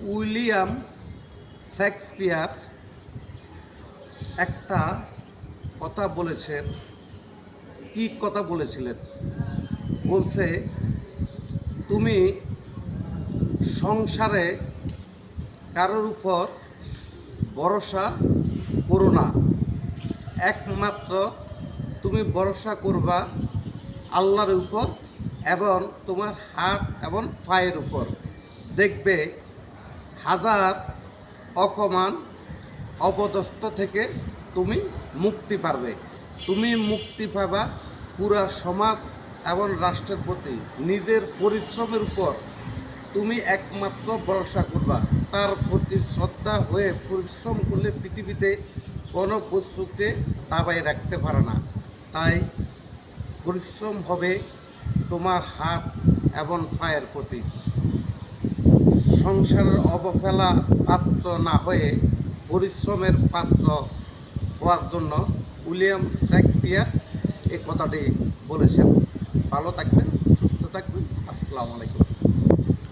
William Shakespeare একটা কথা বলেছেন। কি কথা বলেছিলেন? বলছে, তুমি সংসারে কারোর উপর ভরসা করো না, একমাত্র তুমি ভরসা করবা আল্লাহর উপর এবং তোমার হাত এবং পায়ের উপর। দেখবে হাজার অকমান অপদস্থ থেকে তুমি মুক্তি পাবে। তুমি মুক্তি পাবা পুরা সমাজ এবং রাষ্ট্রের প্রতি। নিজের পরিশ্রমের উপর তুমি একমাত্র ভরসা করবা, তার প্রতি শ্রদ্ধা হয়ে পরিশ্রম করলে পৃথিবীতে কোনো বস্তুকে দাবায় রাখতে পারে না। তাই পরিশ্রম হবে তোমার হাত এবং পায়ের প্রতি। সংসারের অবহেলা পাত্র না হয়ে পরিশ্রমের পাত্র হওয়ার জন্য উইলিয়াম শেক্সপিয়ার এই কথাটি বলেছেন। ভালো থাকবেন, সুস্থ থাকবেন। আসসালামু আলাইকুম।